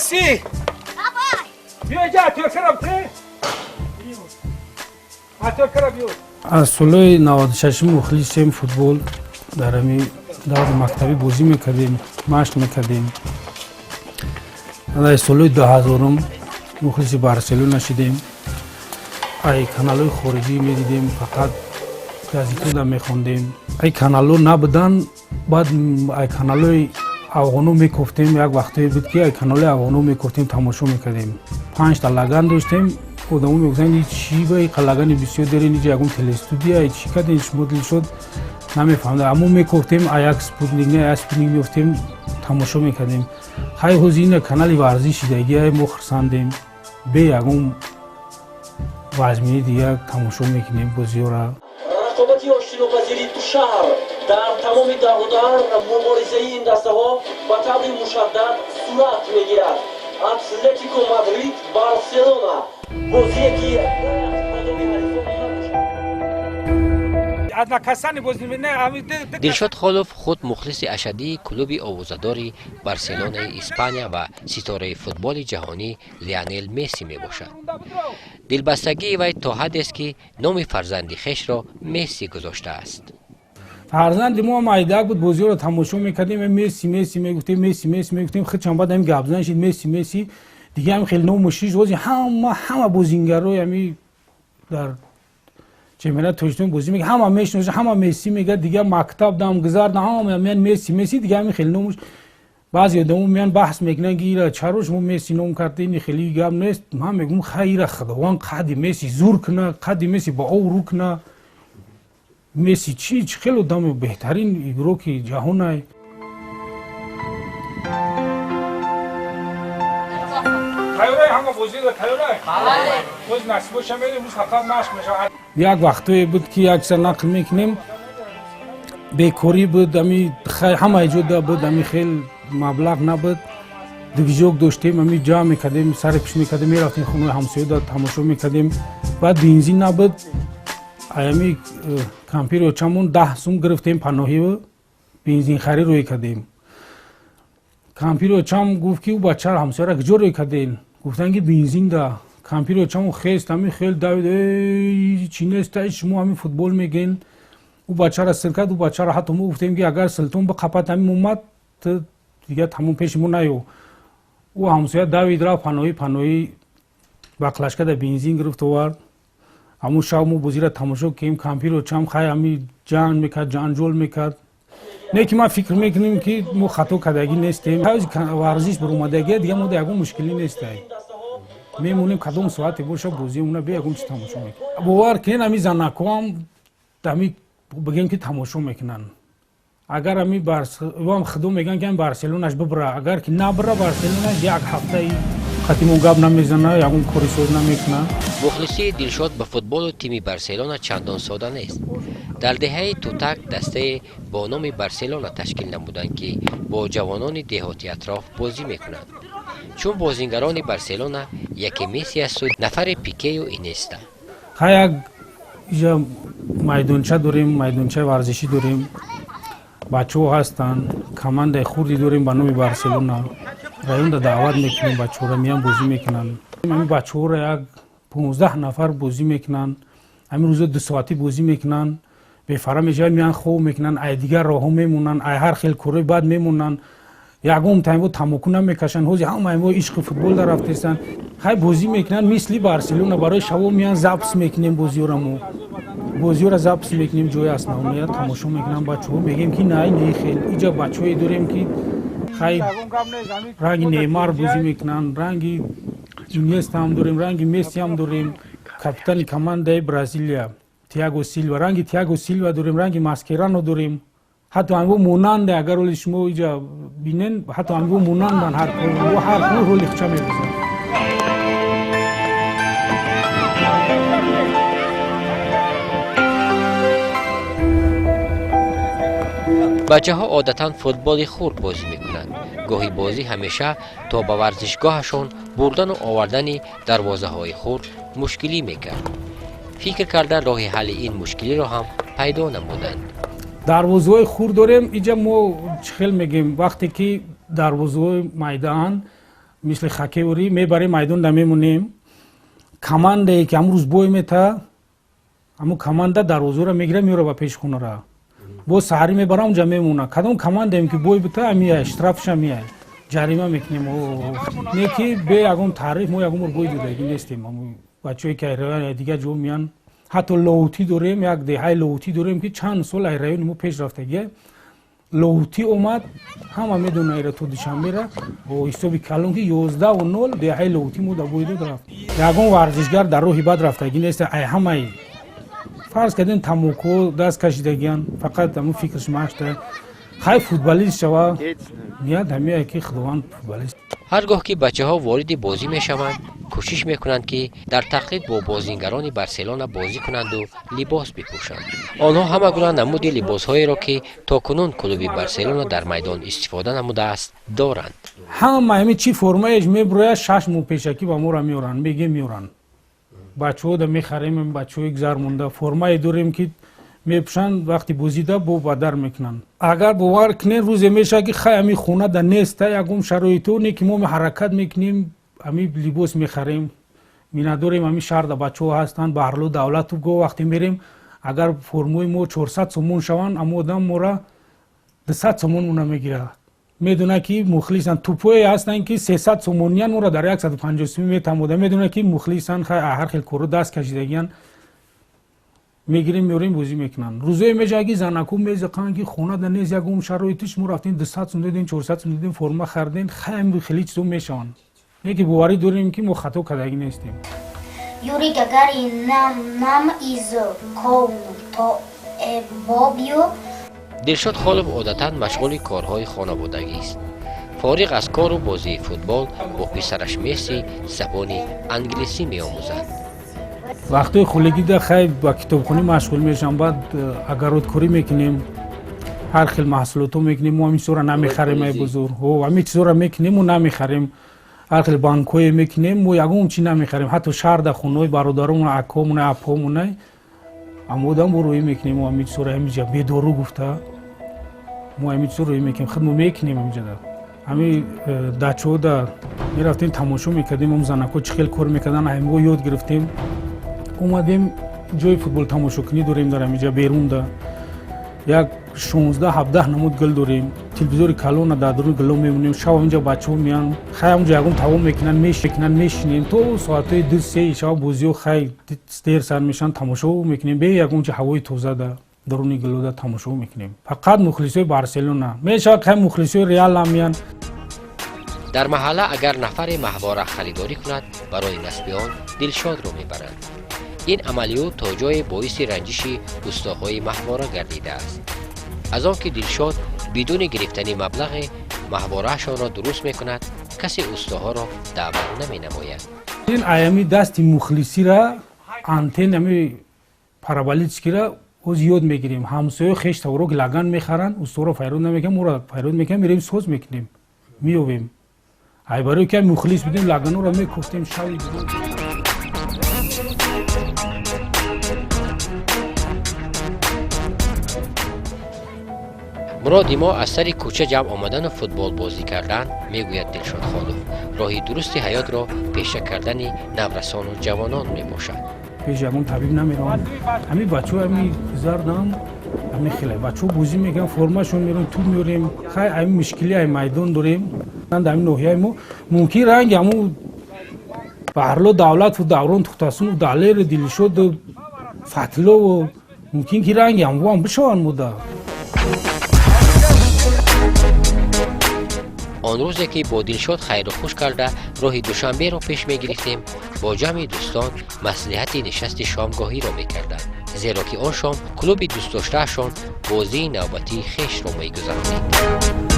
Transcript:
مسی بیا اینجا اتوکرم ته اتوکرم بیو از سالهای 96 مخلصیم فوتبال در همی دور مکتبی بازی میکردیم مشق میکردیم در سالهای 2000 مخلص بارسلونا شدیم ای کانال‌های خارجی میدیدیم فقط گازیتو میخوندیم ای کانال‌ها نبودن بعد ای کانال‌های افغانو میگفتیم یک وقتی بود که ای کانال افغانو میگفتیم تماشا میکردیم 5 تا لگن داشتیم خودمون میگفتن چی به این لگن بسیار دارین اینجا یکم تل استودیو چی کردین هیچ مدل شد نمیفهمیدم اما میگفتیم ایاکس سپوتنیک نه اسپینینگ میگفتیم تماشا میکردیم های حزین کانال ورزشی دیگه مخرساندیم به یکم وازمینی دیگه تماشا میکنیم بازی‌ها را رقابتی آشتی‌ناپذیری تو شهر در تمام دهودار مبارزه این دسته‌ها با طور مشدد صورت میگیرد. اتلتیکو مادرید بارسلونا بازی که دلشاد خالف خود مخلص اشدی کلوب آوازه‌داری بارسلونا اسپانیا و ستاره فوتبال جهانی لیونل مسی می باشد. دلبستگی وی تا حدی است که نام فرزند خویش را مسی گذاشته است. فرزند ما مایداک بود بازی رو تماشا میکردیم مسی میگفتیم مسی میگفتیم خیلی چند بعد هم گپ زدن شد مسی دیگه هم خیلی نام مشیش بازی همه بازیگرای همی در چمنه توشتون بازی میگه همه میشناسه همه مسی میگه دیگه مکتب دام گذار همه میان مسی دیگه هم خیلی نامش بعضی آدمو میان بحث میکنن گیره چروش مو مسی نام کرده این خیلی گپ نیست من میگم خیر خداوند قد مسی زور کنه قد مسی با او رو کنه مسی چی خیلی آدم بهترین ایگروکی جهانه یک وقتی بود که یک سر نقل میکنیم بیکاری بود همه جدا بود امی خیلی مبلغ نبود دیویژوک داشتیم امی جا میکردیم سر پیش میکردیم میرفتیم خونه همسایه داد تماشا میکردیم بعد بنزین نبود امی کمپیر و چمون 10 سوم گرفتیم پناهی و بنزین خرید روی کردیم کمپیر و چم گفت که او بچه را همسایه را کجا روی کردین گفتن که بنزین ده کمپیر و چم خیست همین خیلی داوید چی نیست شما همین فوتبال میگین او بچه را سر کرد او بچه را حتی ما گفتیم که اگر سلطان به قپت همین اومد دیگه تمام پیشمون نیو او همسایه داوید را پناهی بقلشکه ده بنزین گرفت آورد همون شب ما بازی را تماشا کردیم کمپیر و چم خیلی همین جان میکرد جانجول میکرد نه که ما فکر میکنیم که ما خطا کردگی نیستیم ورزش بر اومدگی دیگه ما دیگه مشکلی نیست میمونیم کدوم ساعتی باشه بازی اون بیاگم چی تماشا میکنیم باور کن همی زنکام دمی بگیم که تماشا میکنن اگر همی وام خدو میگن که بارسلوناش ببره اگر که نبره بارسلونا یک هفته خطیمون گاب نمیزنه یکم کاری سود نمیکنه مخلصی دلشاد به فوتبال و تیم بارسلونا چندان ساده نیست. در دهه توتک دسته با نام بارسلونا تشکیل نمودند که با جوانان دهاتی اطراف بازی میکنند. چون بازیگران بارسلونا یکی مسی است و نفر پیکه و اینستا. یک میدانچه داریم میدانچه ورزشی داریم بچه‌ها هستن کماند خوردی داریم به نام بارسلونا رایون دعوت میکنیم بچه‌ها را میان بازی میکنن این بچه‌ها را یک 15 نفر بازی میکنن همین روزا 2 ساعتی بازی میکنن به فرا میجای میان خوب میکنن ای دیگر راهو میمونن ای هر خیل کره بعد میمونن یکم تایم بود تمکن نمیکشن هوزی همه ما عشق فوتبال در رفتن های بازی میکنن مثل بارسلونا برای شو میان زابس میکنیم بازی را زابس میکنیم جوی اسنامیه تماشا میکنن بچه‌ها میگیم که نه خیلی اینجا بچه‌ای داریم که خیلی رنگ نیمار بازی میکنن رنگ جونیست هم داریم رنگ مسی هم داریم کاپیتان کمانده برزیلیا تییاگو سیلوا رنگ تییاگو سیلوا داریم رنگ ماسکرانو داریم حتی همو مونانده اگر ولی شما اینجا بینن حتی همو موناندن هر رولی خچه میبزن بچه ها عادتا فوتبال خورد بازی میکنند. گاهی بازی همیشه تا به ورزشگاهشان بردن و آوردن دروازه های خورد مشکلی میکرد. فکر کردن راه حل این مشکلی را هم پیدا نمودند. دروازه های خورد داریم اینجا ما چخیل میگیم وقتی که دروازه های میدان مثل خاکوری میبریم میدان نمیمونیم کمانده که امروز بوی میتا امو کمانده دروازه را میگیره میره با پیش خونه را با سحری میبرم اونجا میمونه کدام کمانده که بوی بتا میای اشترافش میای جریمه میکنیم نیکی به یگم تعریف ما یگم بوی دیدگی نیستیم بچه‌ای که ایران دیگه جو میان حتی لوتی داریم یک دهه لوتی داریم که چند سال ایران ما پیش رفتگی لوتی اومد همه میدونه ایران تو دوشنبه را و حسابی کلون که 11-0 دهه لوتی ما بوید رفت یگم ورزشگر در روحی بد رفتگی نیست ای همه فرض کردین تموکو دست کشیدگیان فقط همون فکرش ماشته خیلی فوتبالیست شوا میاد همه که خداوند فوتبالیست هرگاه که بچه ها وارد بازی می شوند کوشش می کنند که در تقلید با بازیگران بارسلونا بازی کنند و لباس بپوشند. آنها همه گونه نمود لباس هایی را که تاکنون کلوب بارسلونا در میدان استفاده نموده است دارند. همه چی فرمایش میبره 6 ماه پیشکی با ما را میورن میگه میورن بچه‌ها دا میخریم بچه‌ها گذر مونده فرمای داریم که میپوشن وقتی بوزیده بو بدر میکنن اگر باور کنین روز میشه که خیلی خونه در نیست یگم شرایطونی که ما حرکت میکنیم امی لباس میخریم مینداریم امی شهر دا بچه‌ها هستن بهرلو دولت گو وقتی میریم اگر فرمای ما 400 سومون شون اما آدم ما را 200 سومون مون میگیره میدونه که مخلصن توپوی هستن که 300 سومونیان ما را در 150 سومی میتموده میدونه که مخلصن خیلی هر خیلی کورو دست کشیدگیان میگیریم میوریم بازی میکنن روزه میجاگی زنکو میزقن که خونه در نیز یگم شرایطش ما رفتین 200 سوم دادین 400 سوم دادین فرما خریدین خیلی چیزو میشون یکی باوری داریم که ما خطا کردگی نیستیم Yuri Gagarin nam iz Kovn to Bobio دلشاد خالب عادتاً مشغول کارهای خانوادگی است. فارغ از کار و بازی فوتبال با پسرش میسی زبان انگلیسی میآموزد. وقتی خولگی ده خیلی با کتابخونی مشغول میشم بعد اگرودکاری میکنیم هر خیل محصولاتو میکنیم و همین چیزا نمیخریم ای بزرگ و همین چیزا را میکنیم و نمیخریم هر خیل بانکوی میکنیم و یگم چی نمیخریم حتی شهر در خونه‌های برادرمون اکامون اپامون اما دم روی میکنیم و همین چیزا را همینجا بدارو گفته ما همین چیزا روی میکنیم خود ما میکنیم همینجا همین دچو دا میرفتیم تماشا میکردیم هم زنکو چه خیلی کار میکردن همین یاد گرفتیم اومدیم جای فوتبال تماشا کنی داریم در همینجا بیرون دا یک 16-17 نمود گل داریم تلویزیون کلون در درون گلو میمونیم شب اینجا بچه‌ها میان خیلی اونجا یگم تمام میکنن میشینیم تو ساعت 2-3 شب بازیو خیلی دیر سر میشن تماشا میکنیم به یگم چه هوای تازه دا درون گلو دا تماشا میکنیم فقط مخلصای بارسلونا میشه که مخلصای ریال هم میان در محله اگر نفر ماهواره خریداری کند برای نصب آن دلشاد را میبرند. این عملیات تا جای باعث رنجش اوستاهای ماهواره گردیده است. از آنکه دلشاد بدون گرفتن مبلغ ماهواره‌شان را درست میکند کسی اوستاها را دعوت نمینماید. این ایامی دست مخلصی را آنتن همی پارابولیتسکی را از یاد میگیریم همسایه خیش تورک لگن میخرن اوستا را فیرود نمیکنیم ما فیرود میکنیم میریم سوز میکنیم میویم ای برای که مخلص بودیم لگن را میکفتیم شوی بدیم مراد ما از سر کوچه جمع آمدن و فوتبال بازی کردن میگوید دلشاد خالب راهی درست حیات را پیشه کردن نورسان و جوانان میباشد. پیش یگم طبیب نمیرم همین بچه‌ها همین زردم همین خیلی بچه‌ها بازی میکنن فرماشون میرن تو میوریم خیلی همین مشکلی های میدان داریم من در همین نوحیه ما ممکن رنگ همون بهرلو دولت و دوران تختاسون و دلیر دلشاد و فتلو و ممکن که رنگ هم بشوان موده آن روزی که با دلشاد خیر و خوش کرده راه دوشنبه را پیش می گرفتیم با جمع دوستان مصلحت نشست شامگاهی را می کردند زیرا که آن شام کلوب دوست داشته‌شان بازی نوبتی خیش را می گذراند.